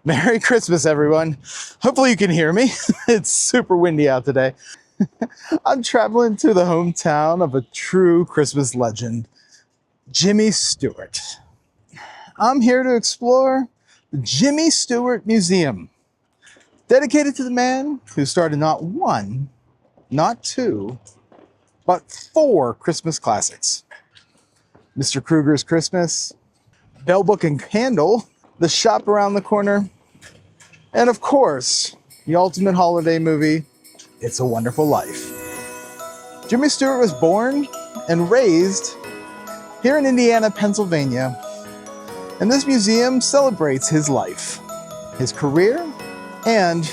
Merry Christmas, everyone. Hopefully you can hear me. It's super windy out today. I'm traveling to the hometown of a true Christmas legend, Jimmy Stewart. I'm here to explore the Jimmy Stewart Museum, dedicated to the man who started not one, not two, but 4 Christmas classics. Mr. Krueger's Christmas, Bell Book and Candle, The Shop Around the Corner, and of course, the ultimate holiday movie, It's a Wonderful Life. Jimmy Stewart was born and raised here in Indiana, Pennsylvania, and this museum celebrates his life, his career, and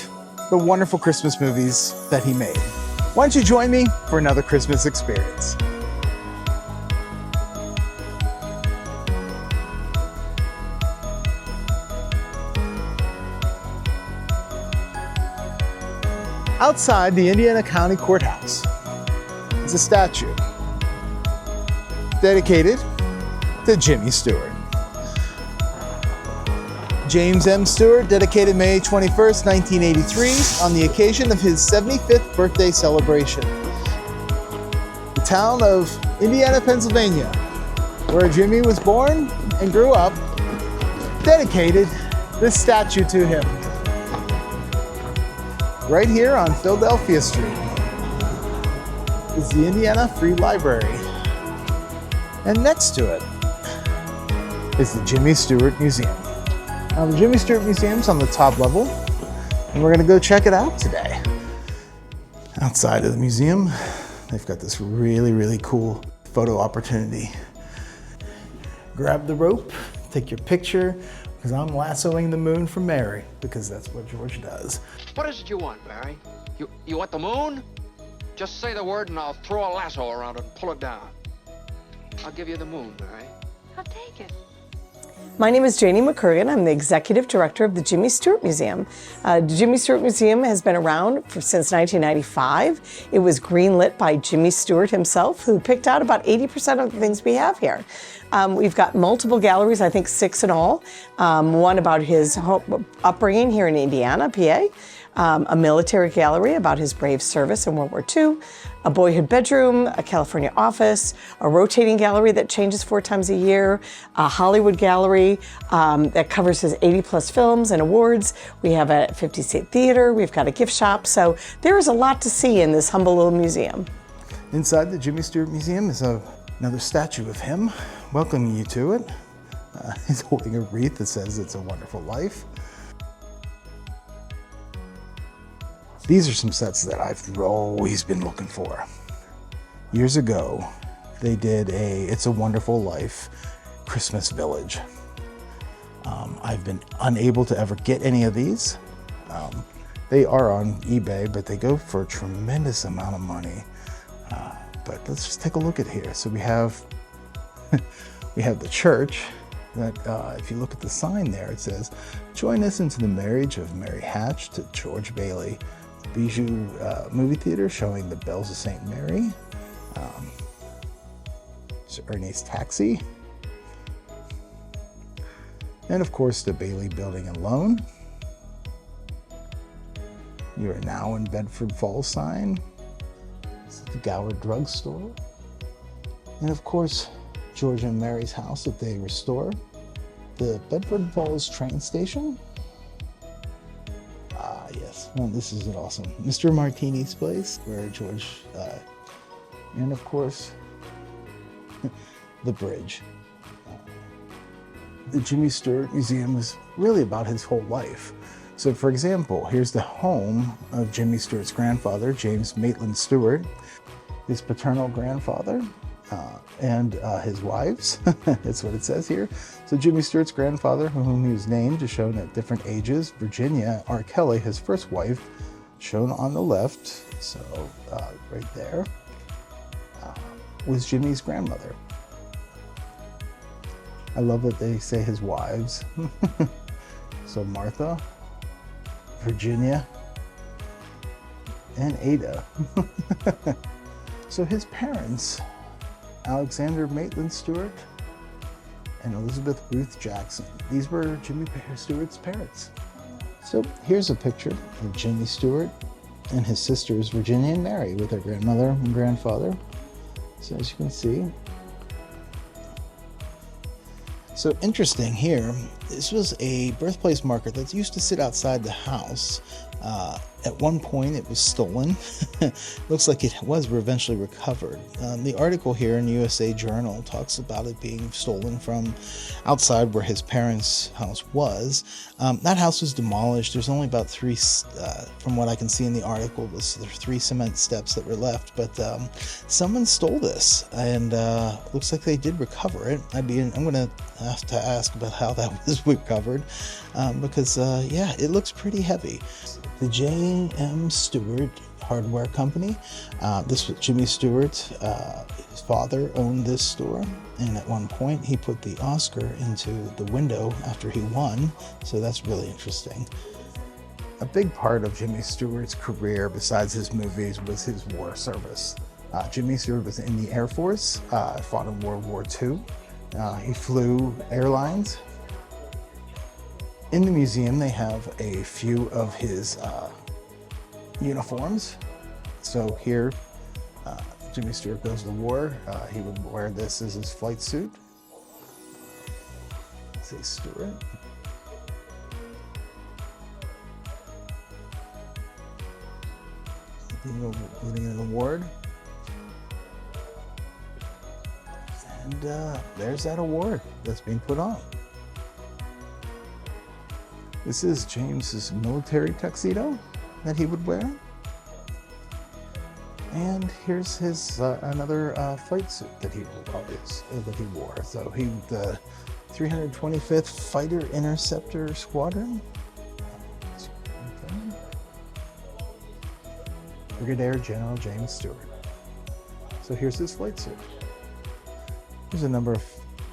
the wonderful Christmas movies that he made. Why don't you join me for another Christmas experience? Outside the Indiana County Courthouse is a statue dedicated to Jimmy Stewart. James M. Stewart dedicated May 21st, 1983 on the occasion of his 75th birthday celebration. The town of Indiana, Pennsylvania, where Jimmy was born and grew up, dedicated this statue to him. Right here on Philadelphia Street is the Indiana Free Library. And next to it is the Jimmy Stewart Museum. Now, the Jimmy Stewart Museum's on the top level, and we're gonna go check it out today. Outside of the museum, they've got this really, really cool photo opportunity. Grab the rope, take your picture, because I'm lassoing the moon for Mary, because that's what George does. What is it you want, Mary? You want the moon? Just say the word and I'll throw a lasso around it and pull it down. I'll give you the moon, Mary. I'll take it. My name is Janie McCurgan. I'm the Executive Director of the Jimmy Stewart Museum. The Jimmy Stewart Museum has been around since 1995. It was greenlit by Jimmy Stewart himself, who picked out about 80% of the things we have here. We've got multiple galleries, I think 6 in all. One about his upbringing here in Indiana, PA. A military gallery about his brave service in World War II, a boyhood bedroom, a California office, a rotating gallery that changes 4 times a year, a Hollywood gallery that covers his 80+ films and awards. We have a 50 State Theater, we've got a gift shop, so there is a lot to see in this humble little museum. Inside the Jimmy Stewart Museum is another statue of him, welcoming you to it. He's holding a wreath that says, "It's a Wonderful Life." These are some sets that I've always been looking for. Years ago, they did a It's a Wonderful Life Christmas Village. I've been unable to ever get any of these. They are on eBay, but they go for a tremendous amount of money. But let's just take a look at here. So we have the church that, if you look at the sign there, it says, "Join us into the marriage of Mary Hatch to George Bailey." Bijou movie theater showing The Bells of St. Mary. Ernie's Taxi. And of course the Bailey Building and Loan. You are now in Bedford Falls sign. This is the Gower Drug Store. And of course, George and Mary's house that they restore. The Bedford Falls train station. Yes, well, this is awesome. Mr. Martini's place, where George, and of course, the bridge. The Jimmy Stewart Museum is really about his whole life. So for example, here's the home of Jimmy Stewart's grandfather, James Maitland Stewart, his paternal grandfather, and his wives. That's what it says here. So Jimmy Stewart's grandfather, whom he was named, is shown at different ages. Virginia R. Kelly, his first wife, shown on the left, so right there, was Jimmy's grandmother. I love that they say his wives. So Martha, Virginia, and Ada. So his parents, Alexander Maitland Stewart and Elizabeth Ruth Jackson. These were Jimmy Stewart's parents. So here's a picture of Jimmy Stewart and his sisters Virginia and Mary with their grandmother and grandfather. So as you can see. So interesting here, this was a birthplace marker that used to sit outside the house. At one point it was stolen. Looks like it was eventually recovered. The article here in USA Journal talks about it being stolen from outside where his parents' house was. That house was demolished. There's only about three, from what I can see in the article, there's 3 cement steps that were left, but someone stole this, and looks like they did recover it. I'm gonna have to ask about how that was recovered, because yeah, it looks pretty heavy. The James Stewart Hardware Company. This was Jimmy Stewart. His father owned this store, and at one point he put the Oscar into the window after he won, so that's really interesting. A big part of Jimmy Stewart's career, besides his movies, was his war service. Jimmy Stewart was in the Air Force, fought in World War II. He flew airlines. In the museum, they have a few of his uniforms. So here, Jimmy Stewart goes to war. He would wear this as his flight suit. Say Stewart. Getting an award. And there's that award that's being put on. This is James's military tuxedo that he would wear. And here's his another flight suit that he wore. So he the 325th Fighter Interceptor Squadron. Brigadier General James Stewart. So here's his flight suit. Here's a number of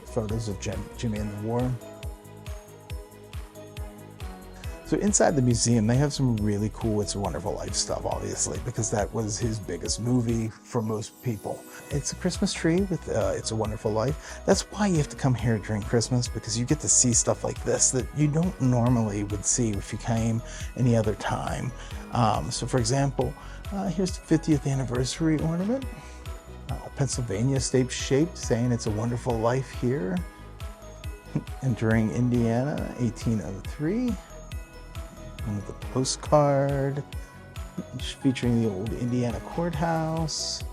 photos of Jimmy in the war. So inside the museum, they have some really cool It's a Wonderful Life stuff, obviously, because that was his biggest movie for most people. It's a Christmas tree with It's a Wonderful Life. That's why you have to come here during Christmas, because you get to see stuff like this that you don't normally would see if you came any other time. So for example, here's the 50th anniversary ornament. Pennsylvania state shaped, saying It's a Wonderful Life here. Entering Indiana, 1803. With a postcard featuring the old Indiana courthouse,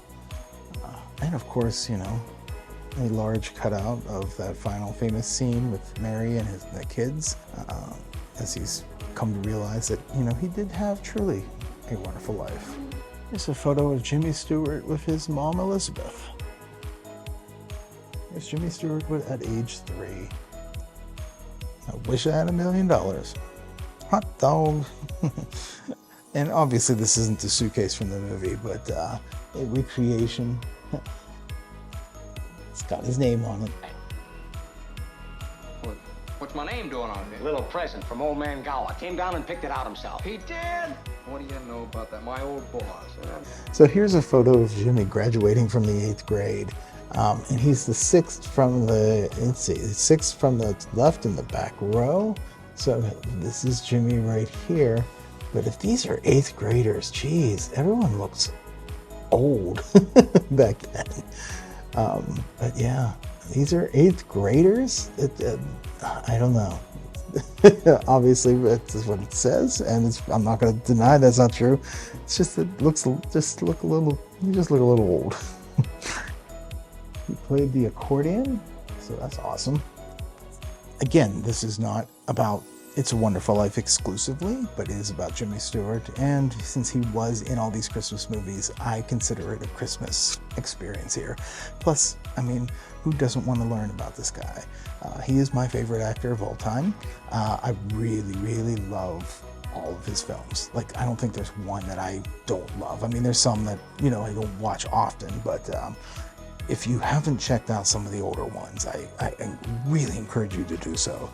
and of course, you know, a large cutout of that final famous scene with Mary and the kids, as he's come to realize that, you know, he did have truly a wonderful life. Here's a photo of Jimmy Stewart with his mom Elizabeth. Here's Jimmy Stewart at age 3. I wish I had $1 million. Hot dog. And obviously this isn't the suitcase from the movie, but a recreation. It's got his name on it. What's my name doing on here? Little present from old man Gower. Came down and picked it out himself. He did? What do you know about that? My old boss. So here's a photo of Jimmy graduating from the 8th grade. And he's the 6th from the, let's see, 6th from the left in the back row. So this is Jimmy right here. But if these are 8th graders, geez, everyone looks old back then. But yeah, these are 8th graders? I don't know. Obviously, that's what it says, and I'm not going to deny that's not true. It's just it looks just look a little old. He played the accordion, so that's awesome. Again, this is not about It's a Wonderful Life exclusively, but it is about Jimmy Stewart, and since he was in all these Christmas movies, I consider it a Christmas experience here. Plus, I mean, who doesn't want to learn about this guy? He is my favorite actor of all time. I really, really love all of his films. Like, I don't think there's one that I don't love. I mean, there's some that, you know, I don't watch often, but if you haven't checked out some of the older ones, I really encourage you to do so.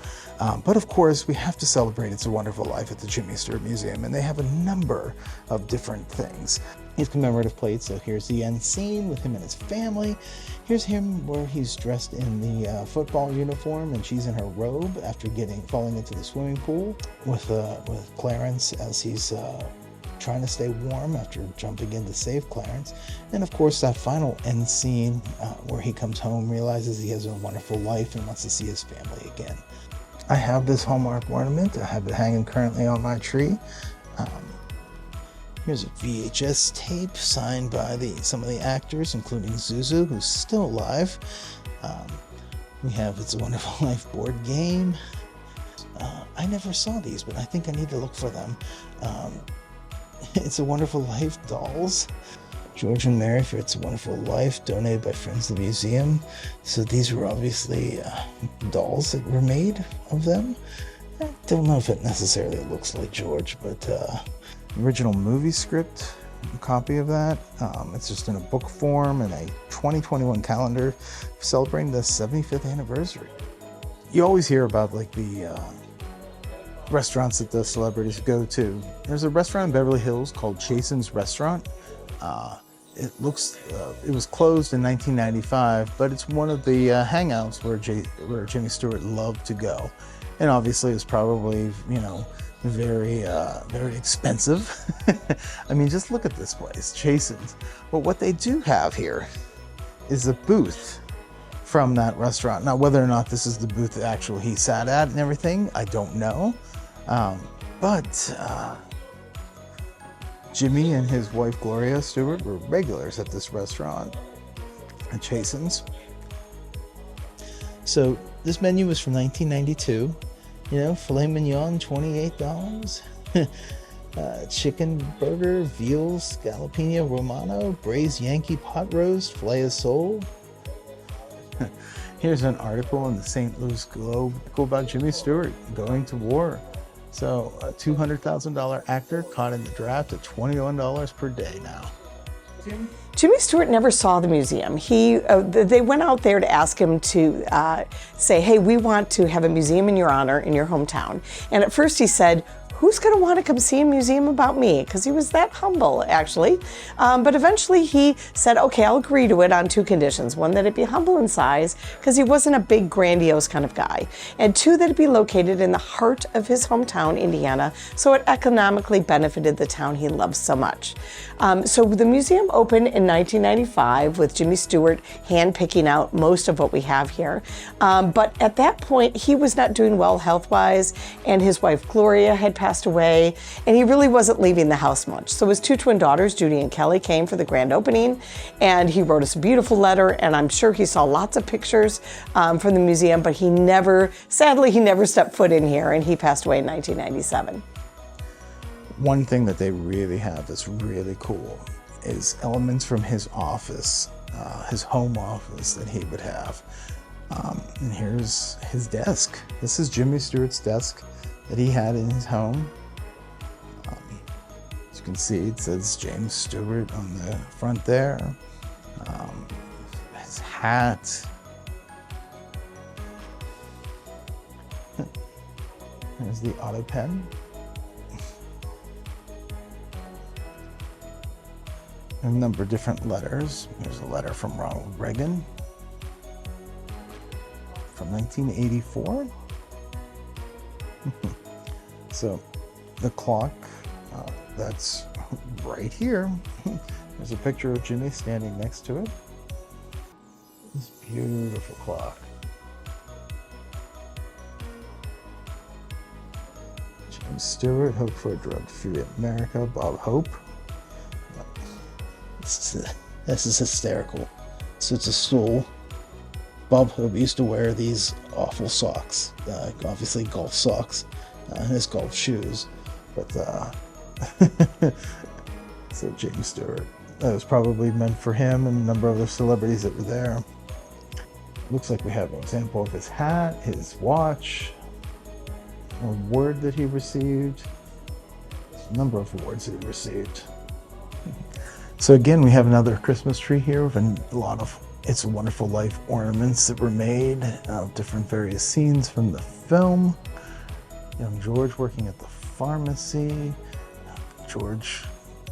But of course, we have to celebrate It's a Wonderful Life at the Jimmy Stewart Museum, and they have a number of different things. his commemorative plate. So here's the end scene with him and his family. Here's him where he's dressed in the football uniform and she's in her robe after falling into the swimming pool with Clarence as he's trying to stay warm after jumping in to save Clarence. And of course that final end scene where he comes home, realizes he has a wonderful life and wants to see his family again. I have this Hallmark ornament. I have it hanging currently on my tree. Here's a VHS tape signed by some of the actors, including Zuzu, who's still alive. We have It's a Wonderful Life board game. I never saw these, but I think I need to look for them. It's a Wonderful Life dolls. George and Mary for It's a Wonderful Life, donated by friends of the museum. So these were obviously dolls that were made of them. I don't know if it necessarily looks like George, but original movie script, a copy of that. It's just in a book form and a 2021 calendar celebrating the 75th anniversary. You always hear about like the restaurants that the celebrities go to. There's a restaurant in Beverly Hills called Jason's Restaurant. It was closed in 1995, but it's one of the hangouts where Jimmy Stewart loved to go. And obviously it's probably, very expensive. I mean, just look at this place, Jason's. But what they do have here is a booth from that restaurant. Now, whether or not this is the booth that actually he sat at and everything, I don't know. But Jimmy and his wife Gloria Stewart were regulars at this restaurant at Jason's. So this menu was from 1992. Filet mignon, $28. Chicken burger, veal, scallopino romano, braised Yankee pot roast, filet of sole. Here's an article in the St. Louis Globe about Jimmy Stewart going to war. So a $200,000 actor caught in the draft at $21 per day now. Jimmy Stewart never saw the museum. They went out there to ask him to say, hey, we want to have a museum in your honor in your hometown. And at first he said, who's going to want to come see a museum about me? Because he was that humble, actually. But eventually he said, okay, I'll agree to it on two conditions. One, that it be humble in size, because he wasn't a big, grandiose kind of guy. And two, that it be located in the heart of his hometown, Indiana, so it economically benefited the town he loves so much. So the museum opened in 1995 with Jimmy Stewart hand-picking out most of what we have here. But at that point, he was not doing well health-wise, and his wife Gloria had passed away, and he really wasn't leaving the house much. So his two twin daughters, Judy and Kelly, came for the grand opening, and he wrote us a beautiful letter, and I'm sure he saw lots of pictures from the museum, but sadly, he never stepped foot in here, and he passed away in 1997. One thing that they really have that's really cool is elements from his office, his home office that he would have. And here's his desk. This is Jimmy Stewart's desk that he had in his home. As you can see, it says James Stewart on the front there. His hat. There's the auto pen. A number of different letters. There's a letter from Ronald Reagan from 1984. So the clock, that's right here. There's a picture of Jimmy standing next to it. This beautiful clock. James Stewart, Hope for a Drug-Free America, Bob Hope. This is hysterical. So it's a stool. Bob Hope used to wear these awful socks, obviously golf socks, and his golf shoes. But so James Stewart, that was probably meant for him and a number of other celebrities that were there. Looks like we have an example of his hat, his watch, an award that he received, a number of awards that he received. So again, we have another Christmas tree here with a lot of It's a Wonderful Life ornaments that were made of different various scenes from the film. Young George working at the pharmacy. George,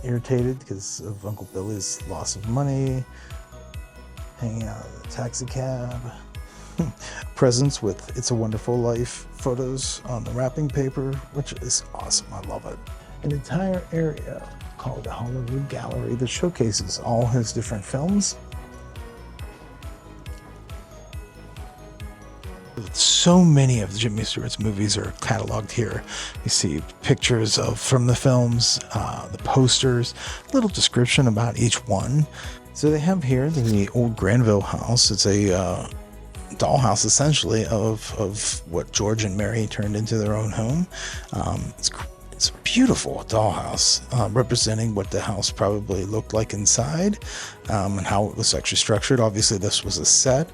irritated because of Uncle Billy's loss of money, hanging out in the taxi cab. Presents with It's a Wonderful Life photos on the wrapping paper, which is awesome. I love it. An entire area called the Hollywood Gallery that showcases all his different films. So many of Jimmy Stewart's movies are cataloged here. You see pictures from the films, the posters, a little description about each one. So they have here the old Granville house. It's a dollhouse essentially of what George and Mary turned into their own home. It's a beautiful dollhouse representing what the house probably looked like inside and how it was actually structured. Obviously this was a set,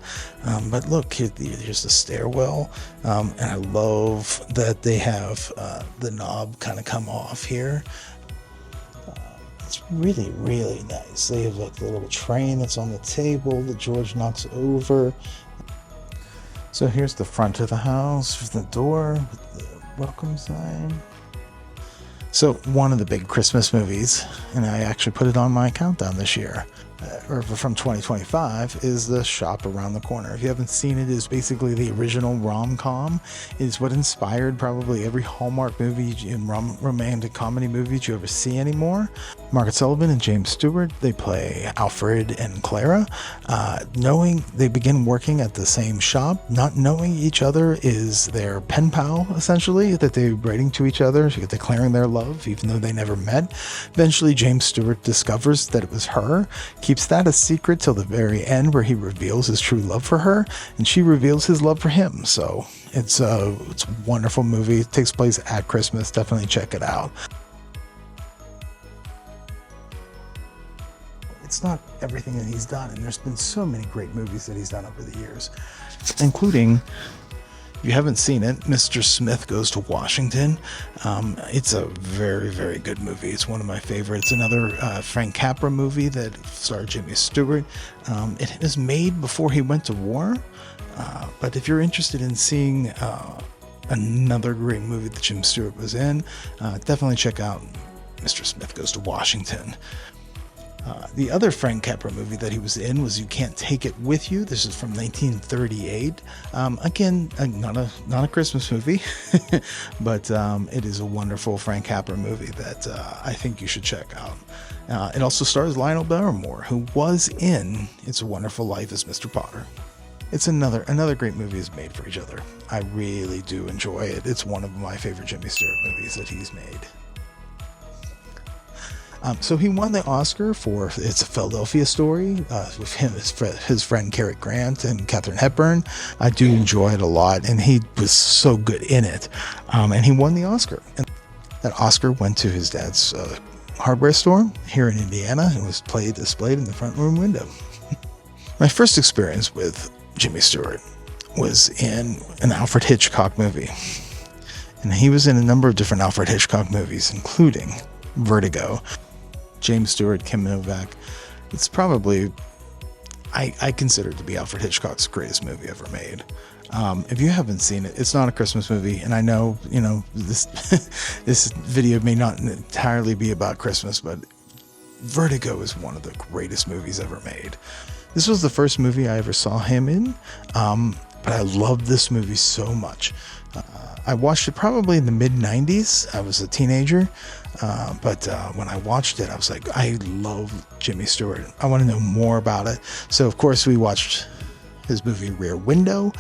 but look, here's the stairwell, and I love that they have the knob kind of come off here. It's really, really nice. They have like the little train that's on the table that George knocks over. So here's the front of the house, the door with the welcome sign. So one of the big Christmas movies, and I actually put it on my countdown this year, or from 2025, is The Shop Around the Corner. If you haven't seen it, it's basically the original rom-com. It's what inspired probably every Hallmark movie and romantic comedy movies you ever see anymore. Margaret Sullivan and James Stewart, they play Alfred and Clara. Knowing they begin working at the same shop, not knowing each other is their pen pal, essentially, that they're writing to each other, declaring their love, even though they never met. Eventually, James Stewart discovers that it was her, keeps that a secret till the very end, where he reveals his true love for her, and she reveals his love for him. So it's a wonderful movie. It takes place at Christmas. Definitely check it out. It's not everything that he's done, and there's been so many great movies that he's done over the years, including, if you haven't seen it, Mr. Smith Goes to Washington. It's a very, very good movie. It's one of my favorites. Another Frank Capra movie that starred Jimmy Stewart. It was made before he went to war, but if you're interested in seeing another great movie that Jim Stewart was in, definitely check out Mr. Smith Goes to Washington. The other Frank Capra movie that he was in was You Can't Take It With You. This is from 1938. Again, not a Christmas movie, but it is a wonderful Frank Capra movie that I think you should check out. It also stars Lionel Barrymore, who was in It's a Wonderful Life as Mr. Potter. It's another great movie is made for each other. I really do enjoy it. It's one of my favorite Jimmy Stewart movies that he's made. So he won the Oscar for It's a Philadelphia Story with him, his friend Cary Grant and Katharine Hepburn. I do enjoy it a lot, and he was so good in it. And he won the Oscar. And that Oscar went to his dad's hardware store here in Indiana and was displayed in the front room window. My first experience with Jimmy Stewart was in an Alfred Hitchcock movie. And he was in a number of different Alfred Hitchcock movies, including Vertigo. James Stewart, Kim Novak. It's probably, I consider it to be Alfred Hitchcock's greatest movie ever made. If you haven't seen it, it's not a Christmas movie, and I know, this this video may not entirely be about Christmas, but Vertigo is one of the greatest movies ever made. This was the first movie I ever saw him in, but I loved this movie so much. I watched it probably in the mid-90s. I was a teenager, but when I watched it, I was like, I love Jimmy Stewart. I want to know more about it. So, of course, we watched his movie Rear Window.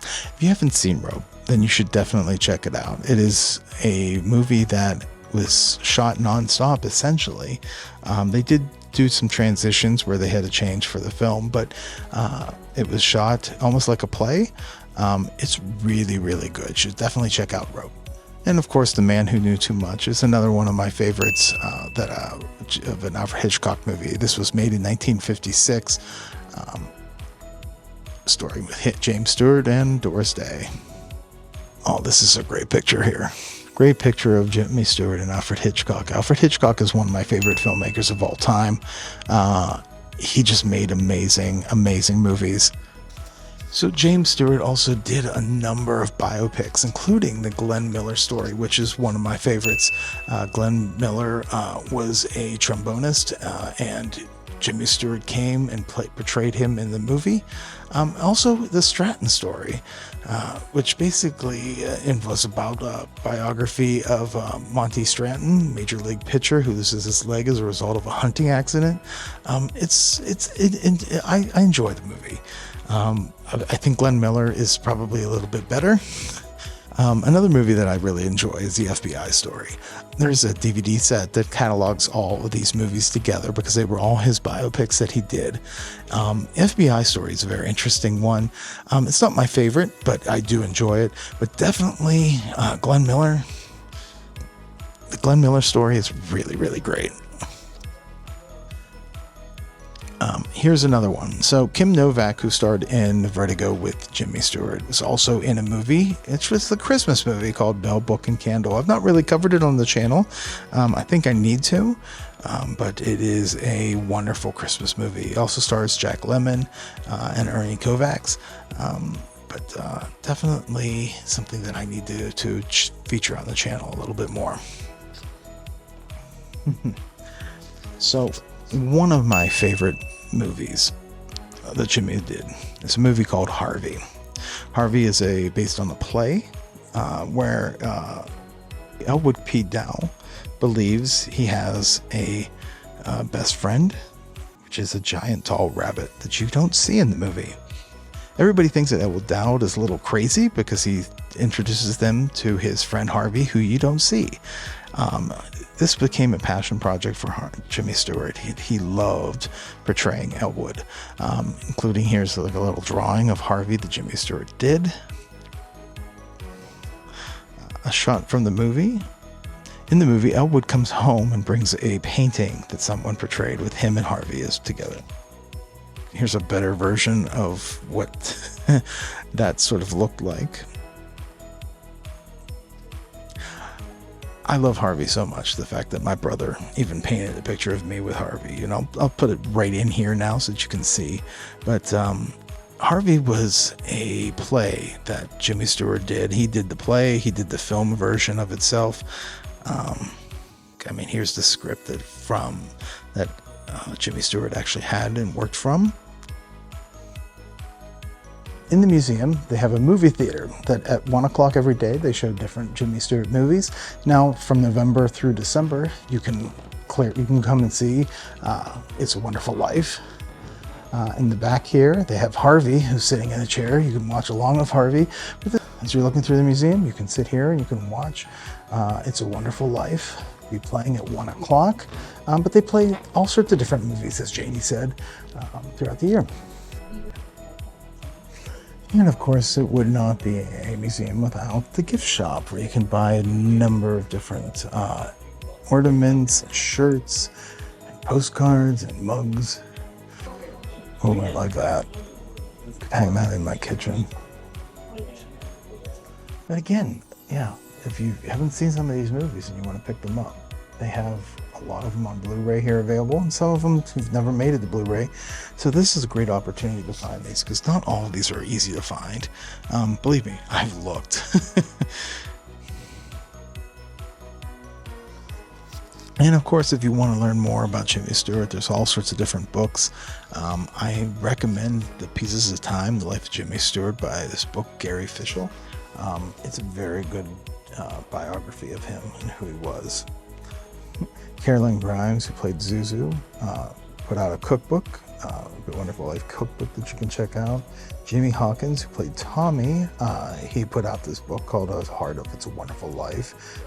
If you haven't seen Rope, then you should definitely check it out. It is a movie that was shot non-stop, essentially. They did do some transitions where they had to change for the film, but it was shot almost like a play. It's really, really good. You should definitely check out Rope. And of course, The Man Who Knew Too Much is another one of my favorites of an Alfred Hitchcock movie. This was made in 1956, starring with James Stewart and Doris Day. Oh, this is a great picture here. Great picture of Jimmy Stewart and Alfred Hitchcock. Alfred Hitchcock is one of my favorite filmmakers of all time. He just made amazing, amazing movies. So James Stewart also did a number of biopics, including the Glenn Miller story, which is one of my favorites. Glenn Miller was a trombonist, and Jimmy Stewart came and portrayed him in the movie. Also, the Stratton story, which basically was about a biography of Monty Stratton, major league pitcher who loses his leg as a result of a hunting accident. I enjoy the movie. I think Glenn Miller is probably a little bit better. Another movie that I really enjoy is the FBI story. There's a DVD set that catalogs all of these movies together because they were all his biopics that he did. FBI story is a very interesting one. It's not my favorite, but I do enjoy it. But definitely Glenn Miller. The Glenn Miller story is really, really great. Here's another one. So Kim Novak, who starred in Vertigo with Jimmy Stewart, was also in a movie. It was the Christmas movie called Bell, Book, and Candle. I've not really covered it on the channel. I think I need to, but it is a wonderful Christmas movie. It also stars Jack Lemmon and Ernie Kovacs, but definitely something that I need to feature on the channel a little bit more. So one of my favorite movies that Jimmy did is a movie called Harvey. Harvey is based on a play where Elwood P. Dow believes he has a best friend, which is a giant tall rabbit that you don't see in the movie. Everybody thinks that Elwood Dow is a little crazy because he introduces them to his friend Harvey, who you don't see. This became a passion project for Jimmy Stewart. He loved portraying Elwood, including here's like a little drawing of Harvey that Jimmy Stewart did. A shot from the movie. In the movie, Elwood comes home and brings a painting that someone portrayed with him and Harvey is together. Here's a better version of what that sort of looked like. I love Harvey so much, the fact that my brother even painted a picture of me with Harvey. You know, I'll put it right in here now so that you can see. But Harvey was a play that Jimmy Stewart did. He did the play, he did the film version of itself. I mean, here's the script that Jimmy Stewart actually had and worked from. In the museum, they have a movie theater that at 1 o'clock every day, they show different Jimmy Stewart movies. Now, from November through December, you can come and see It's a Wonderful Life. In the back here, they have Harvey, who's sitting in a chair. You can watch along with Harvey. As you're looking through the museum, you can sit here and you can watch It's a Wonderful Life be playing at 1 o'clock. But they play all sorts of different movies, as Janie said, throughout the year. And of course, it would not be a museum without the gift shop, where you can buy a number of different ornaments, shirts, and postcards, and mugs. Oh, I like that. Hang that in my kitchen. But again, yeah, if you haven't seen some of these movies and you want to pick them up, they have a lot of them on Blu-ray here available, and some of them have never made it to Blu-ray. So this is a great opportunity to find these, because not all of these are easy to find. Believe me, I've looked. And of course, if you want to learn more about Jimmy Stewart, there's all sorts of different books. I recommend The Pieces of Time, The Life of Jimmy Stewart by this book, Gary Fischel. It's a very good biography of him and who he was. Caroline Grimes, who played Zuzu, put out a cookbook, The Wonderful Life cookbook that you can check out. Jimmy Hawkins, who played Tommy, he put out this book called The Heart of It's a Wonderful Life.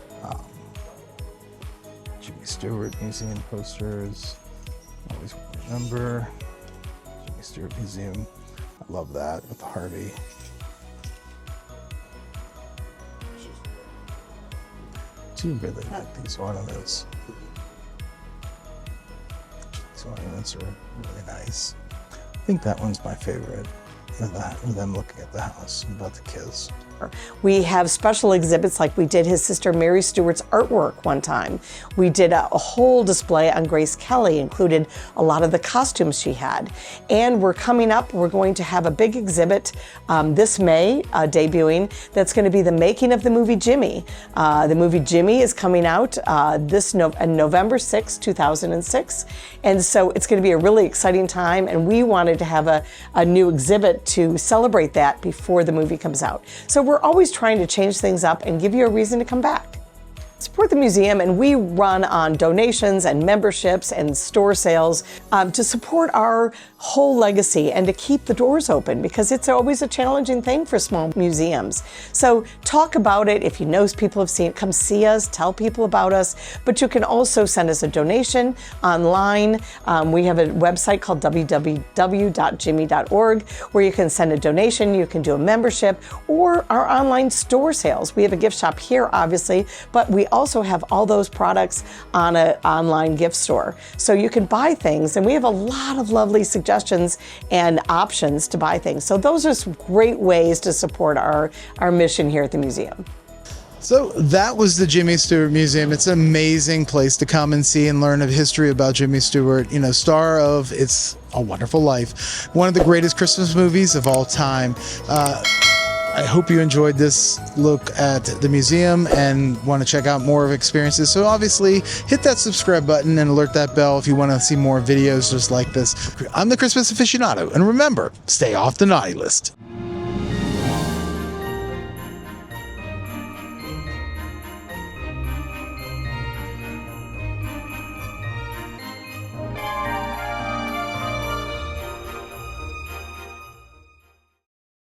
Jimmy Stewart Museum posters, always remember. Jimmy Stewart Museum, I love that, with Harvey. Do you really like these ornaments? These ornaments are really nice. I think that one's my favorite. of them looking at the house about the kids. We have special exhibits like we did his sister Mary Stewart's artwork one time. We did a whole display on Grace Kelly, included a lot of the costumes she had. And we're coming up, we're going to have a big exhibit this May, debuting, that's going to be the making of the movie Jimmy. The movie Jimmy is coming out on November 6, 2006. And so it's going to be a really exciting time, and we wanted to have a new exhibit to celebrate that before the movie comes out. So we're always trying to change things up and give you a reason to come back. Support the museum, and we run on donations and memberships and store sales to support our whole legacy and to keep the doors open, because it's always a challenging thing for small museums. So talk about it. If you know people have seen it, come see us, tell people about us. But you can also send us a donation online. We have a website called www.jimmy.org where you can send a donation, you can do a membership, or our online store sales. We have a gift shop here, obviously, but we also have all those products on an online gift store. So you can buy things, and we have a lot of lovely suggestions and options to buy things. So those are some great ways to support our mission here at the museum. So that was the Jimmy Stewart Museum. It's an amazing place to come and see and learn of history about Jimmy Stewart, star of It's a Wonderful Life, one of the greatest Christmas movies of all time. I hope you enjoyed this look at the museum and want to check out more of experiences. So obviously hit that subscribe button and alert that bell if you want to see more videos just like this. I'm the Christmas aficionado, and remember, stay off the naughty list.